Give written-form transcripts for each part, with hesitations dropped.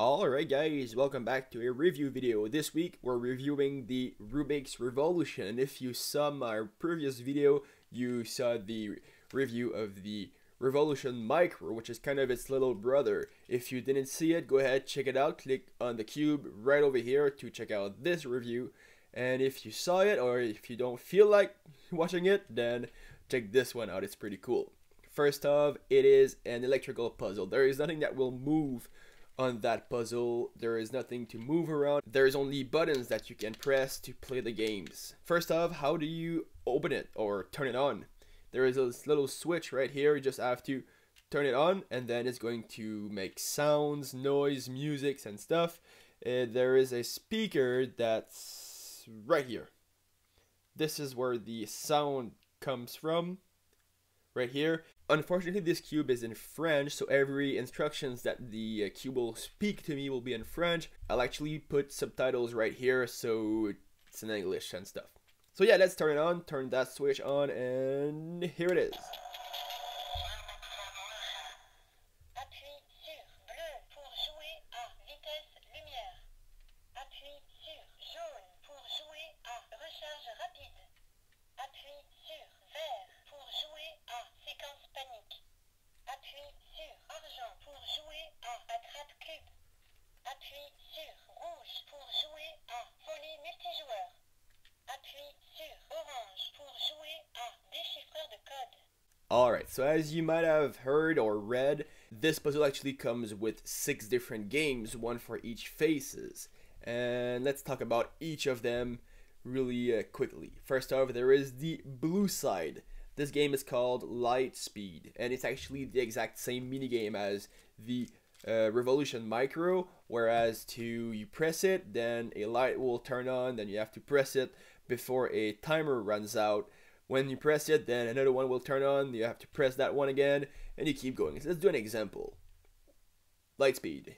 Alright guys, welcome back to a review video. This week we're reviewing the Rubik's Revolution. If you saw my previous video, you saw the review of the Revolution Micro, which is kind of its little brother. If you didn't see it, go ahead, check it out. Click on the cube right over here to check out this review. And if you saw it, or if you don't feel like watching it, then check this one out, it's pretty cool. First off, it is an electrical puzzle. There is nothing that will move on that puzzle. There is nothing to move around. There's only buttons that you can press to play the games. First off, how do you open it or turn it on? There is a little switch right here. You just have to turn it on and then it's going to make sounds, noise, music and stuff. There is a speaker that's right here. This is where the sound comes from, right here. Unfortunately, this cube is in French, so every instructions that the cube will speak to me will be in French. I'll actually put subtitles right here, so it's in English and stuff. So yeah, let's turn it on, turn that switch on, and here it is. Alright, so as you might have heard or read, this puzzle actually comes with 6 different games, one for each faces. And let's talk about each of them really quickly. First off, there is the blue side. This game is called Light Speed, and it's actually the exact same minigame as the Revolution Micro, whereas you press it, then a light will turn on, then you have to press it before a timer runs out. When you press it, then another one will turn on, you have to press that one again, and you keep going. So let's do an example. Light speed.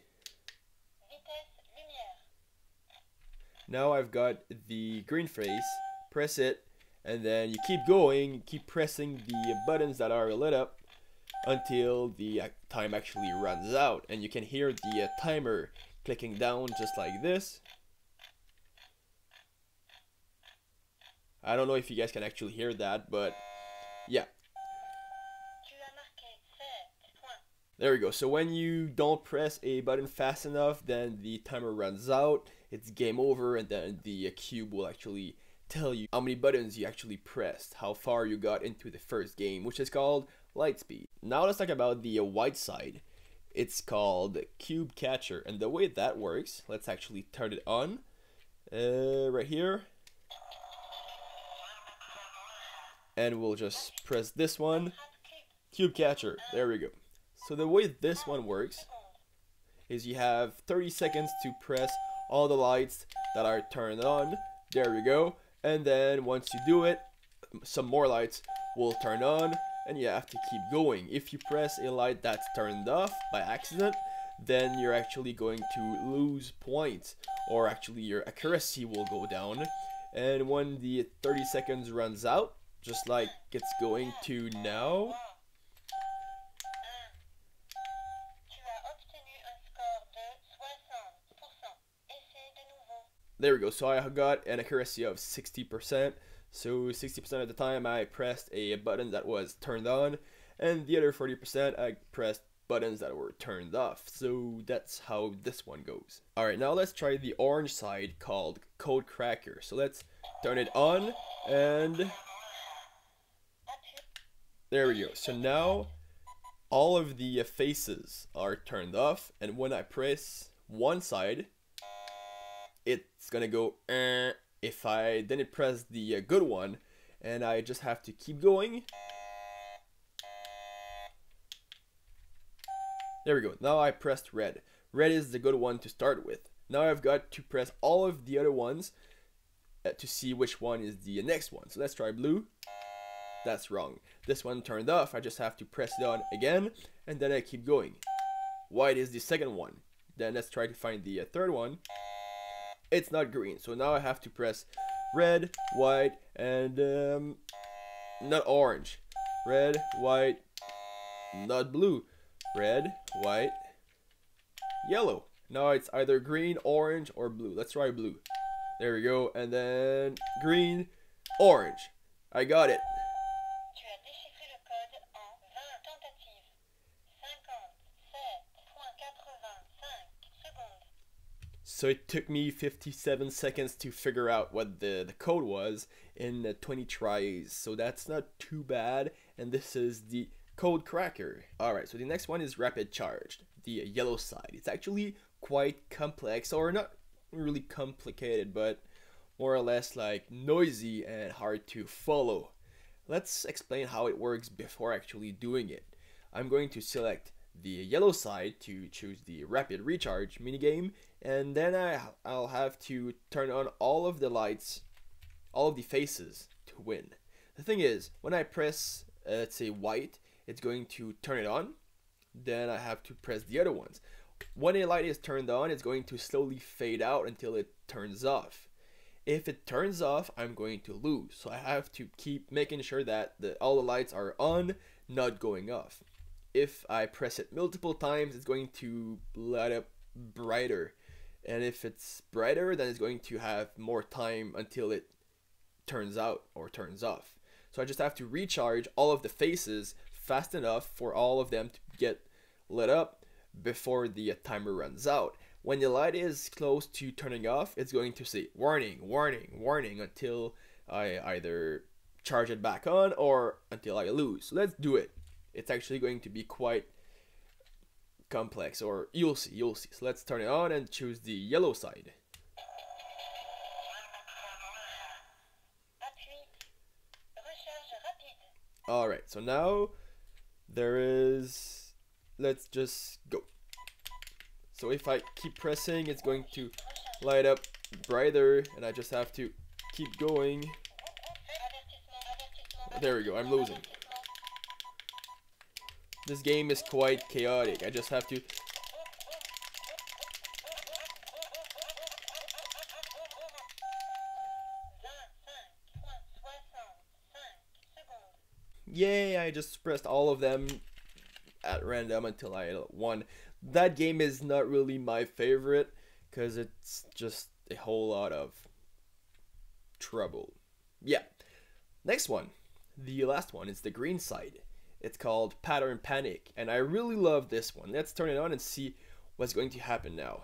Now I've got the green face, press it, and then you keep going, you keep pressing the buttons that are lit up until the time actually runs out. And you can hear the timer clicking down just like this. I don't know if you guys can actually hear that, but yeah. There we go. So when you don't press a button fast enough, then the timer runs out, it's game over, and then the cube will actually tell you how many buttons you actually pressed, how far you got into the first game, which is called Light Speed. Now let's talk about the white side. It's called Cube Catcher, and the way that works, let's actually turn it on right here. And we'll just press this one, Cube Catcher, there we go. So the way this one works is you have 30 seconds to press all the lights that are turned on, there we go. And then once you do it, some more lights will turn on and you have to keep going. If you press a light that's turned off by accident, then you're actually going to lose points, or actually your accuracy will go down. And when the 30 seconds runs out, just like it's going to now, there we go. So I got an accuracy of 60%. So 60% of the time I pressed a button that was turned on, and the other 40% I pressed buttons that were turned off. So that's how this one goes. Alright, now let's try the orange side called Code Cracker. So let's turn it on, and there we go. So now all of the faces are turned off, and when I press one side, it's gonna go if I didn't press the good one, and I just have to keep going. There we go. Now I pressed red. Red is the good one to start with. Now I've got to press all of the other ones to see which one is the next one. So let's try blue. That's wrong. This one turned off. I just have to press it on again, and then I keep going. White is the second one. Then let's try to find the third one. It's not green, so now I have to press red, white, and not orange. Red, white, not blue. Red, white, yellow. Now it's either green, orange, or blue. Let's try blue. There we go. And then green, orange. I got it. Tu as déchiffré le code en 20 tentatives. 57,85 secondes. So it took me 57 seconds to figure out what the code was in 20 tries. So that's not too bad. And this is the code cracker. Alright, so the next one is rapid charged, the yellow side. It's actually quite complex, or not really complicated, but more or less like noisy and hard to follow. Let's explain how it works before actually doing it. I'm going to select the yellow side to choose the rapid recharge minigame, and then I'll have to turn on all of the lights, all of the faces to win. The thing is, when I press, let's say white, it's going to turn it on. Then I have to press the other ones. When a light is turned on, it's going to slowly fade out until it turns off. If it turns off, I'm going to lose. So I have to keep making sure that all the lights are on, not going off. If I press it multiple times, it's going to light up brighter. And if it's brighter, then it's going to have more time until it turns out or turns off. So I just have to recharge all of the faces fast enough for all of them to get lit up before the timer runs out. When the light is close to turning off, it's going to say warning, warning, warning until I either charge it back on or until I lose. So let's do it. It's actually going to be quite complex, or you'll see. So let's turn it on and choose the yellow side. Alright, so now there is, let's just go. So if I keep pressing, it's going to light up brighter, and I just have to keep going. There we go, I'm losing. This game is quite chaotic. I just have to yay, I just pressed all of them at random until I won. That game is not really my favorite because it's just a whole lot of trouble. Yeah. Next one. The last one is the green side. It's called Pattern Panic, and I really love this one. Let's turn it on and see what's going to happen now.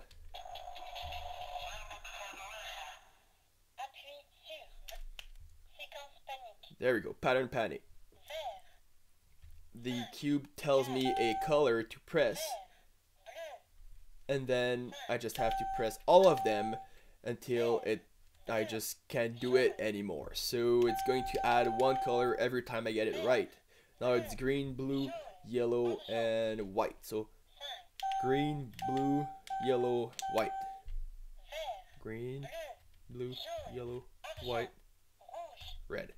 There we go, Pattern Panic. The cube tells me a color to press, and then I just have to press all of them until I just can't do it anymore. So it's going to add one color every time I get it right. Now it's green, blue, yellow, and white. So green, blue, yellow, white. Green, blue, yellow, white, red.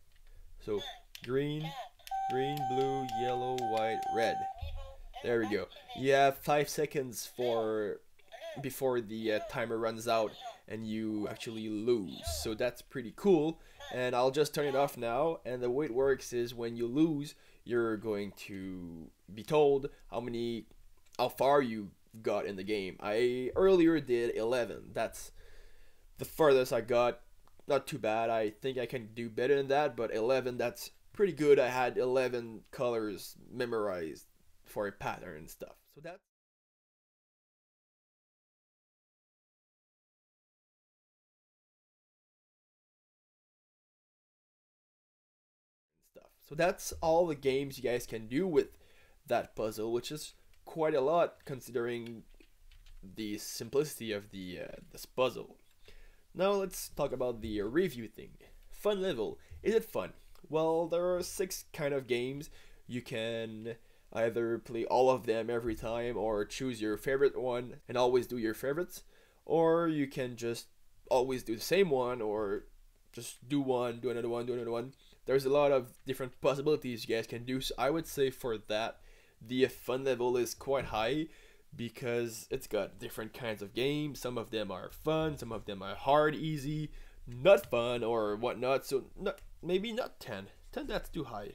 So green, blue, yellow, white, red. There we go. You have 5 seconds before the timer runs out and you actually lose. So that's pretty cool. And I'll just turn it off now. And the way it works is when you lose, you're going to be told how far you got in the game. I earlier did 11. That's the furthest I got. Not too bad. I think I can do better than that, but 11, that's pretty good. I had 11 colors memorized for a pattern and stuff. So that's So that's all the games you guys can do with that puzzle, which is quite a lot considering the simplicity of this puzzle. Now let's talk about the review thing. Fun level. Is it fun? Well, there are 6 kind of games. You can either play all of them every time or choose your favorite one and always do your favorites, or you can just always do the same one or just do one, do another one, do another one. There's a lot of different possibilities you guys can do, so I would say for that the fun level is quite high because it's got different kinds of games. Some of them are fun, some of them are hard, easy, not fun, or whatnot. So maybe not 10. 10, that's too high.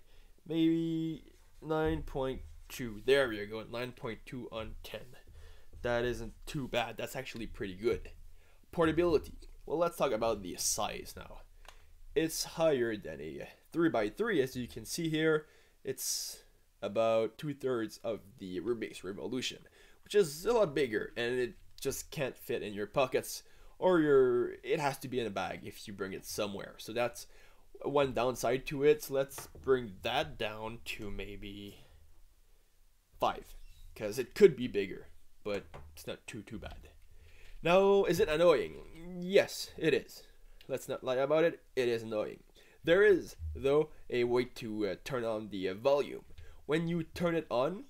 Maybe 9.2. There we go, 9.2 on 10. that isn't too bad. That's actually pretty good. Portability. Well, let's talk about the size now. It's higher than a 3x3, as you can see here. It's about 2/3 of the Rubik's Revolution, which is a lot bigger, and it just can't fit in your pockets, or it has to be in a bag if you bring it somewhere. So that's one downside to it. So let's bring that down to maybe 5, because it could be bigger, but it's not too bad. Now, is it annoying? Yes, it is. Let's not lie about it. It is annoying. There is, though, a way to turn on the volume. When you turn it on,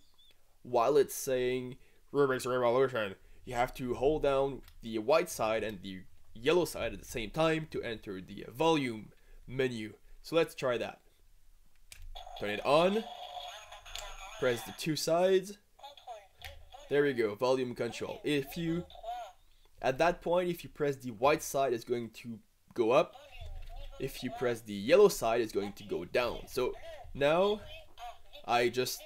while it's saying Rubik's Revolution, you have to hold down the white side and the yellow side at the same time to enter the volume menu. So let's try that. Turn it on. Press the 2 sides. There we go, volume control. At that point, if you press the white side, it's going to go up. If you press the yellow side, it's going to go down. So now I just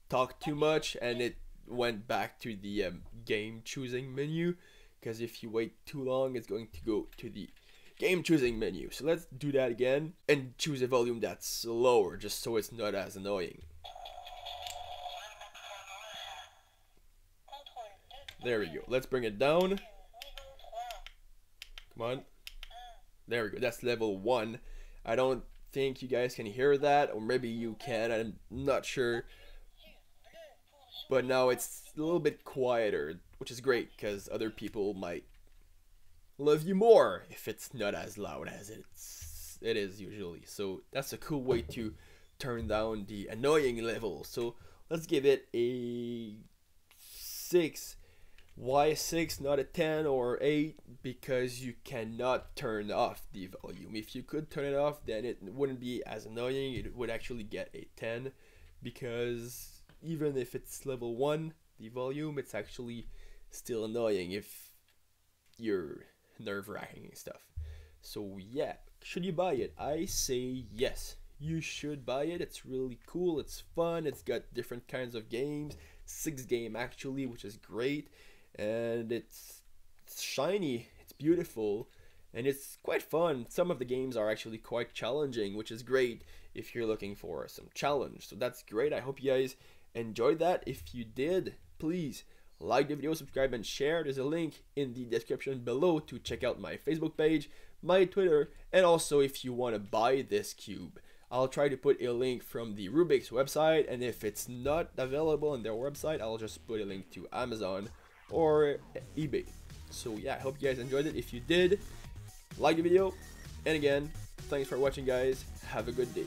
talked too much and it went back to the game choosing menu, because if you wait too long, it's going to go to the game choosing menu. So let's do that again and choose a volume that's lower, just so it's not as annoying. There we go. Let's bring it down. Come on. There we go. That's level 1. I don't think you guys can hear that, or maybe you can. I'm not sure. But now it's a little bit quieter, which is great, because other people might love you more if it's not as loud as it is usually. So that's a cool way to turn down the annoying level. So let's give it a 6. Why 6, not a 10 or 8? Because you cannot turn off the volume. If you could turn it off, then it wouldn't be as annoying. It would actually get a 10, because even if it's level 1, the volume, it's actually still annoying if you're nerve-wracking and stuff. So yeah, should you buy it? I say yes. You should buy it. It's really cool. It's fun. It's got different kinds of games. 6 game actually, which is great. And it's shiny, it's beautiful, and it's quite fun. Some of the games are actually quite challenging, which is great if you're looking for some challenge. So that's great. I hope you guys enjoyed that. If you did, please like the video, subscribe, and share. There's a link in the description below to check out my Facebook page, my Twitter, and also if you want to buy this cube. I'll try to put a link from the Rubik's website, and if it's not available on their website, I'll just put a link to Amazon or eBay. So yeah, I hope you guys enjoyed it. If you did, like the video, and again, thanks for watching, guys. Have a good day.